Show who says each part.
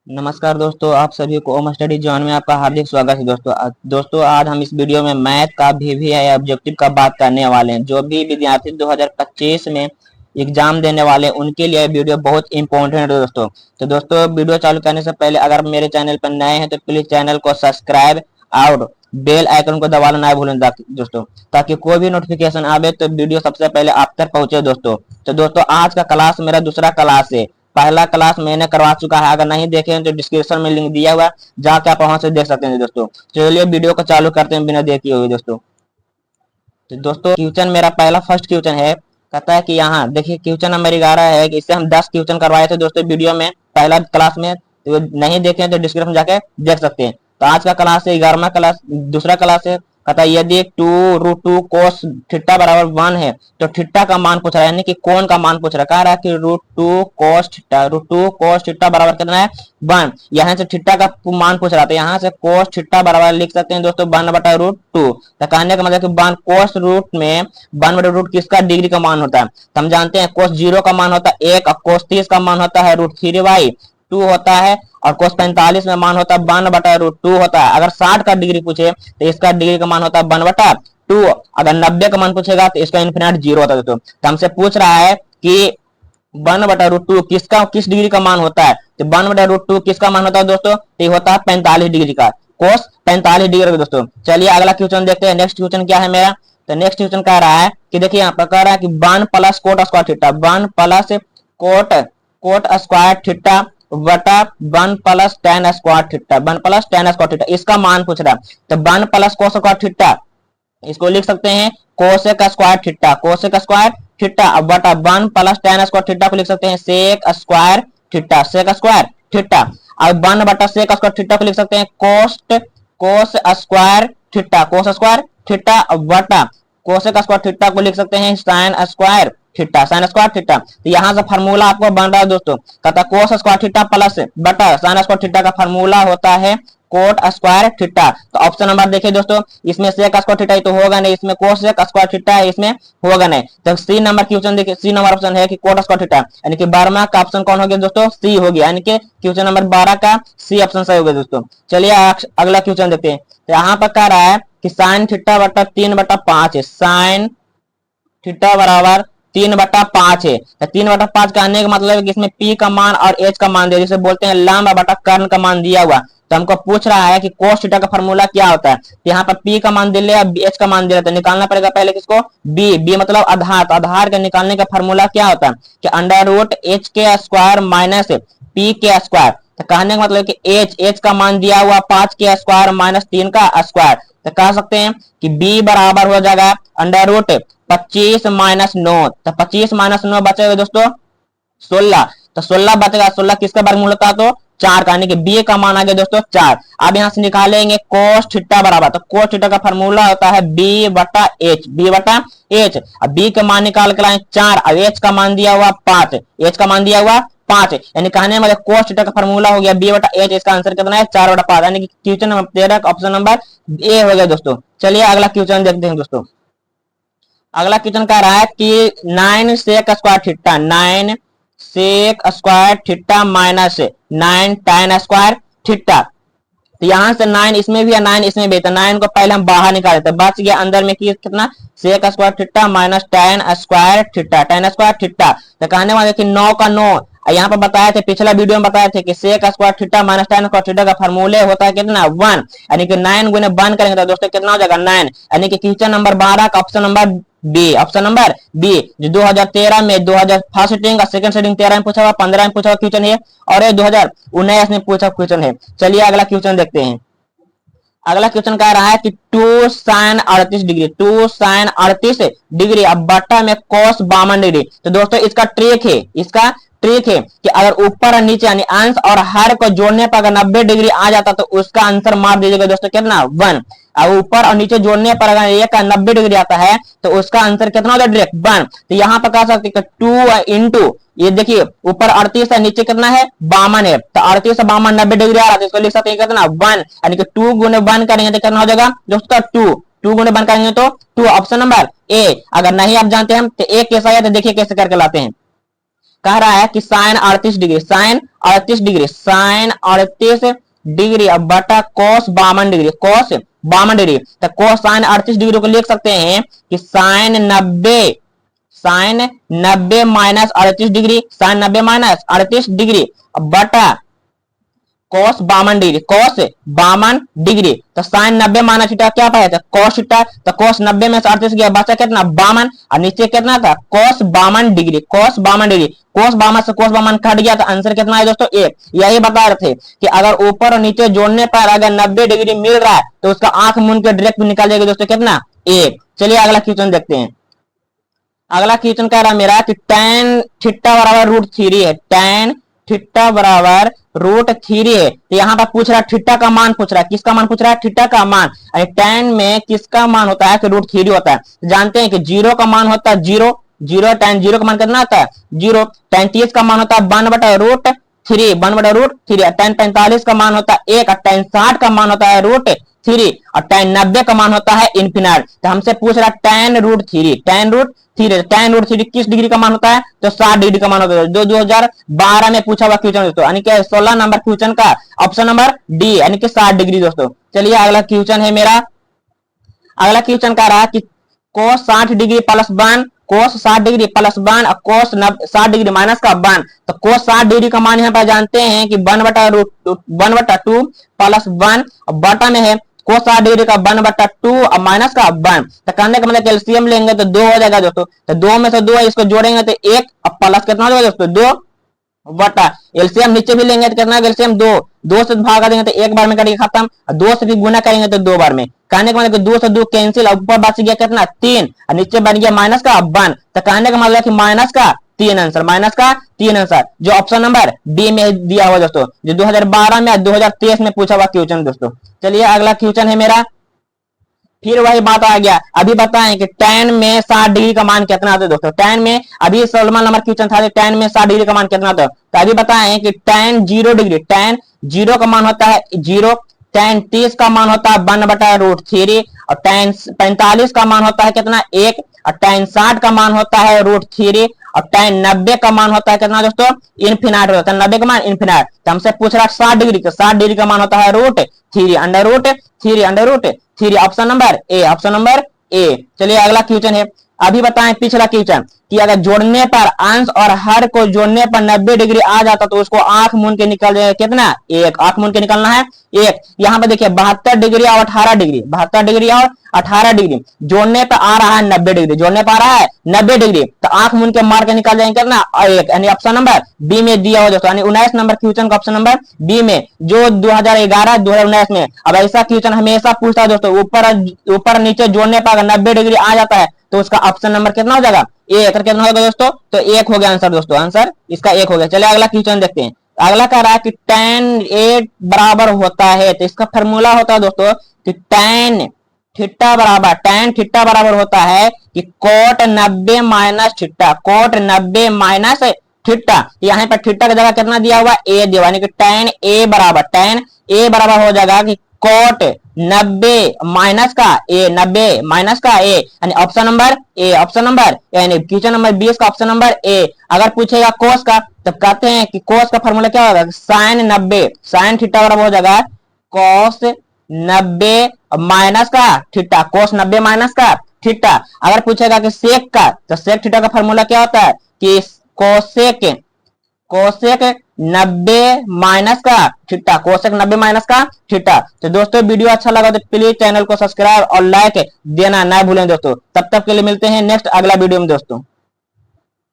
Speaker 1: नमस्कार दोस्तों, आप सभी को ओम स्टडी जॉन में आपका हार्दिक स्वागत है। दोस्तों आज हम इस वीडियो में मैथ का वीवीआई ऑब्जेक्टिव का बात करने वाले हैं। जो भी विद्यार्थी 2025 में एग्जाम देने वाले हैं उनके लिए वीडियो बहुत इंपॉर्टेंट है दोस्तों। तो दोस्तों वीडियो चालू करने से पहले अगर मेरे चैनल पर नए हैं तो प्लीज चैनल को सब्सक्राइब और बेल आइकन को दबाना ना भूलें दोस्तों, ताकि कोई भी नोटिफिकेशन आवे तो वीडियो सबसे पहले आप तक पहुंचे दोस्तों। तो दोस्तों आज का क्लास मेरा दूसरा क्लास है। पहला क्लास मैंने करवा चुका है, अगर नहीं देखे हैं तो डिस्क्रिप्शन में लिंक दिया हुआ है, जाके आप वहां से देख सकते हैं दोस्तों। चलिए वीडियो को चालू करते हैं बिना देखे हुए दोस्तों। तो दोस्तों क्वेश्चन मेरा पहला फर्स्ट क्वेश्चन है, कहता है कि यहाँ देखिए क्वेश्चन नंबर 11 है कि इससे हम 10 क्वेश्चन करवाए थे दोस्तों वीडियो में पहला क्लास में। तो नहीं देखे हैं तो डिस्क्रिप्शन जाके देख सकते हैं। तो आज का क्लास है 11वां क्लास, दूसरा क्लास है। कहता है यदि 2√2 cos थीटा बराबर 1 है तो थीटा का मान पूछ रहा है, यानी कि कौन का मान पूछ रहा है। कह रहा है कि √2 cos थीटा बराबर कितना है 1। यहाँ से थीटा का मान पूछ रहा था, यहाँ से cos थीटा बराबर लिख सकते हैं दोस्तों 1/√2। तो कहने का मतलब कि 1 cos रूट में 1/√2 किसका डिग्री का मान होता है। तो हम जानते हैं cos 0 का मान होता है 1 और cos 30 का मान होता है √3/2 होता है, और cos 45 में मान होता है 1/√2 होता है। अगर 60 का डिग्री पूछे तो इसका डिग्री का मान होता है 1/2। अगर 90 का मान पूछेगा तो इसका इन्फिनिट 0 होता है दोस्तों। तो हमसे पूछ रहा है कि 1/√2 किस डिग्री का मान होता है। तो 1/√2 किसका मान होता है दोस्तों, तो ये होता है 45 डिग्री का, cos 45 डिग्री का दोस्तों। चलिए अगला क्वेश्चन देखते हैं। नेक्स्ट क्वेश्चन क्या है मेरा, तो नेक्स्ट क्वेश्चन कह रहा है कि देखिए यहाँ पर कह रहा है कि 1 plus coat square theta, 1 plus coat square theta बटा 1 plus tan square theta, 1 plus tan square theta, इसका मान पूछ रहा है। तो 1 प्लस कोस स्क्वायर थीटा इसको लिख सकते हैं cosec square theta, cosec square theta बटा 1 प्लस tan स्क्वायर थीटा को लिख सकते हैं sec square theta, sec square theta. अब 1 बटा सेक स्क्वायर थीटा को लिख सकते हैं cos square theta, cos square theta बटा कोसेक स्क्वायर थीटा को लिख सकते हैं sine square theta, sine square theta. तो यहाँ से फार्मूला आपको बन रहा है दोस्तों, कहता है कोस स्क्वायर थीटा प्लस बटा साइन स्क्वायर थीटा का फार्मूला होता है कोट स्क्वायर थीटा। तो ऑप्शन नंबर देखिए दोस्तों, इसमें सेक स्क्वायर थीटा तो होगा नहीं, इसमें कोसेक स्क्वायर थीटा है, इसमें होगा नहीं। तो सी नंबर क्वेश्चन देखिए, सी नंबर ऑप्शन है कि कोट स्क्वायर थीटा, यानी कि 12वां का ऑप्शन कौन हो गया दोस्तों, सी हो गया, यानी कि क्वेश्चन नंबर 12 का सी ऑप्शन सही हो गया दोस्तों। चलिए अगला क्वेश्चन देखते हैं। तो यहाँ पर कह रहा है कि साइन थीटा बटा 3/5 है, साइन थीटा बराबर 3/5 है। 3/5 का आने का मतलब है कि इसमें पी का मान और एच का मान दिया, जिसे बोलते हैं लंब बटा कर्ण का मान दिया हुआ। तो हमको पूछ रहा है कि कोस थीटा का फार्मूला क्या होता है। तो यहाँ पर पी का मान दे लिया, एच का मान दे लिया, तो निकालना पड़ेगा पहले किसको, बी मतलब आधार। तो आधार के निकालने का फार्मूला क्या होता है कि √h² माइनस पी के स्क्वायर। तो कहने का मतलब कि एच का मान दिया हुआ 5 के स्क्वायर माइनस 3 का स्क्वायर। तो कह सकते हैं कि बी बराबर हो जाएगा √25 माइनस 9। तो 25 माइनस 9 बचेगा दोस्तों 16। तो 16 बचेगा, 16 किसका वर्गमूल होता है तो 4 का, यानी कि बी का मान आ गया दोस्तों 4। अब यहाँ से निकालेंगे कोस थीटा बराबर, तो कोस थीटा का फार्मूला होता है बी बटा एच। अब बी का मान निकाल कर लाए 4, अब एच का मान दिया हुआ 5, एच का मान दिया हुआ 5, यानी कहने मतलब कोस थीटा का फार्मूला हो गया बी बटा एच। इसका आंसर कितना है 4/5, यानी कि question number 13 option number A हो गया दोस्तों। चलिए अगला क्वेश्चन देखते हैं दोस्तों। अगला क्वेश्चन कह रहा है कि 9 sec square theta, 9 sec square theta minus 9 tan square theta. तो यहाँ से 9 इसमें भी है 9 इसमें भी, तो 9 को पहले हम बाहर निकाले थे, बच गया अंदर में कितना sec square theta minus tan square theta, tan square theta. तो कहने वाले कि 9 का 9 यहाँ पर बताए थे, पिछला वीडियो में बताए थे कि sec square theta minus tan square theta का फार्मूले होता है कितना 1, यानी कि 9 गुने 1 करेंगे तो दोस्तों कितना हो जाएगा 9, यानी कि क्वेश्चन नंबर 12 का option number B, option number B जो 2013 में 2000 फर्स्ट सेटिंग का सेकंड सेटिंग 13 में पूछा हुआ, 15 में पूछा हुआ क्वेश्चन है, और ये 2019 में पूछा क्वेश्चन है। चलिए अगला क्वेश्चन देखते हैं। अगला क्वेश्चन कह रहा है कि 2 sin 38 डिग्री, 2 sin 38 डिग्री अब बटा में cos 52 डिग्री। तो दोस्तों इसका ट्रिक है कि अगर ऊपर और नीचे यानी अंश और हर को जोड़ने पर अगर 90 डिग्री आ जाता तो उसका आंसर मार दीजिएगा दोस्तों कितना 1। अब ऊपर और नीचे जोड़ने पर अगर एक का 90 डिग्री आता है तो उसका आंसर कितना होगा डायरेक्ट 1। तो यहाँ पर कह सकते हैं 2 इंटू ये देखिए ऊपर 38 है नीचे कितना है 52 है, तो 38 से 52 90 डिग्री आ रहा है, तो इसको लिख सकते हैं कितना 1, यानी कि 2 गुने 1 करेंगे तो कितना हो जाएगा दोस्तों 2 गुने 1 करेंगे तो 2, ऑप्शन नंबर ए। अगर नहीं आप जानते हैं तो एक कैसा है तो देखिए कैसे करके लाते हैं। कह रहा है कि sine 38 degree, sine 38 degree, sine 38 degree अब बटा cos 52 डिग्री, cos 52 डिग्री। तो cos साइन 38 डिग्री को लिख सकते हैं कि sine 90 minus 38 degree, sine 90 minus 38 degree बटा cos 52 डिग्री, cos 52 डिग्री। तो साइन 90 माइनस थीटा क्या पाया था, cos थीटा। तो cos 90 में से 38 गया, बचा कितना 52 और नीचे कितना था cos 52 degree, cos 52 degree. cos 52 से cos 52 कट गया तो आंसर कितना है दोस्तों 1। यही बता रहे थे कि अगर ऊपर और नीचे जोड़ने पर अगर 90 डिग्री मिल रहा है तो उसका आंख मूंद के डायरेक्ट निकाल जाएगा दोस्तों कितना 1। चलिए अगला क्वेश्चन देखते हैं। अगला क्वेश्चन कह रहा है मेरा कि tan थीटा बराबर √3 है, tan थीटा बराबर √3 है। तो यहाँ पर पूछ रहा है थीटा का मान पूछ रहा है, किसका मान पूछ रहा है, थीटा का मान। tan में किसका मान होता है कि √3 होता है। जानते हैं कि 0 का मान होता है 0, tan 0 का मान कितना होता है 0। tan 30 का मान होता है 1/√3, 1/√3। tan 45 का मान होता है 1 और tan 60 का मान होता है √3 और tan 90 का मान होता है इन्फिनाइट। तो हमसे पूछ रहा है tan √3 किस डिग्री का मान होता है, तो 60 डिग्री का मान होता है। 2012 में पूछा हुआ क्वेश्चन दोस्तों, यानी कि 16 नंबर क्वेश्चन का ऑप्शन नंबर डी यानी कि 60 डिग्री दोस्तों। चलिए अगला क्वेश्चन है मेरा। अगला क्वेश्चन कह रहा है कि cos 60 degree plus 1, cos 60 degree plus 1 और cos 60 डिग्री माइनस का 1। तो cos 60 डिग्री का मान यहाँ पर जानते हैं कि 1/2 प्लस 1 बटा में है cos 60 डिग्री का 1/2 और माइनस का 1। तो करने का मतलब एलसीएम लेंगे तो 2 हो जाएगा दोस्तों। तो 2 में से 2 इसको जोड़ेंगे तो 1 और प्लस कितना हो जाएगा दोस्तों 2 बटा एलसीएम नीचे भी लेंगे तो कितना एलसीएम 2 से भागा देंगे तो एक बार में करेंगे खत्म, 2 से भी गुना करेंगे तो 2 बार में। कहने का मतलब 2 से 2 कैंसिल, ऊपर बच गया कितना 3 और नीचे बन गया माइनस का 1। तो कहने का मतलब कि माइनस का 3 आंसर, माइनस का 3 आंसर जो ऑप्शन नंबर डी में दिया हुआ दोस्तों, जो 2012 में 2023 में पूछा हुआ क्वेश्चन दोस्तों। चलिए अगला क्वेश्चन है मेरा। फिर वही बात आ गया, अभी बताएं कि tan में 60 डिग्री का मान कितना आता है दोस्तों। tan में अभी 16 नंबर क्वेश्चन था, tan में 60 डिग्री का मान कितना आता है। तो अभी बताएं कि tan 0 डिग्री, tan 0 का मान होता है 0, tan 30 का मान होता है 1/√3 और tan 45 का मान होता है कितना 1 और tan 60 का मान होता है √3 और tan 90 का मान होता है कितना दोस्तों इन्फिनाइट होता है, 90 का मान इन्फिनाइट। तो हमसे पूछ रहा है 60 डिग्री का, 60 डिग्री का मान होता है √3 option number A, option number A. चलिए अगला क्वेश्चन है। अभी बताएं पिछला क्वेश्चन कि अगर जोड़ने पर अंश और हर को जोड़ने पर 90 डिग्री आ जाता तो उसको आंख मूंद के निकल जाएगा कितना 1, आंख मूंद के निकलना है 1। यहाँ पे देखिए 72 डिग्री और 18 डिग्री, 72 डिग्री और 18 डिग्री जोड़ने पर आ रहा है 90 डिग्री, जोड़ने पर आ रहा है 90 डिग्री। तो आंख मूंद के मार के निकल जाएंगे कितना 1, यानी ऑप्शन नंबर बी में दिया हुआ दोस्तों, यानी 19 नंबर क्वेश्चन का ऑप्शन नंबर बी में जो 2011-2019 में। अब ऐसा क्वेश्चन हमेशा पूछता है दोस्तों, ऊपर नीचे जोड़ने पर अगर 90 डिग्री आ जाता है तो उसका ऑप्शन नंबर कितना हो जाएगा 1, कितना होगा दोस्तों, तो 1 हो गया आंसर दोस्तों, आंसर इसका 1 हो गया। चलिए अगला क्वेश्चन देखते हैं। अगला कह रहा है कि tan a बराबर होता है, तो इसका फार्मूला होता है दोस्तों कि tan थीटा बराबर होता है कि cot 90 minus theta, cot 90 minus theta. यहाँ पर थीटा की जगह कितना दिया हुआ a दिया, यानी कि tan a बराबर हो जाएगा कि cot 90 माइनस का a, 90 माइनस का a, यानी option number A, option number यानी क्वेश्चन नंबर 20 का ऑप्शन नंबर ए। अगर पूछेगा cos का तो कहते हैं कि cos का फॉर्मूला क्या होगा sin 90, sin थीटा बराबर हो जाएगा cos 90 माइनस का थीटा, cos 90 माइनस का थीटा। अगर पूछेगा कि sec का तो sec थीटा का फॉर्मूला क्या होता है कि कोसेक 90 माइनस का थीटा, कोसेक 90 माइनस का थीटा। तो दोस्तों वीडियो अच्छा लगा तो प्लीज चैनल को सब्सक्राइब और लाइक देना ना भूलें दोस्तों। तब तक के लिए मिलते हैं नेक्स्ट अगला वीडियो में दोस्तों।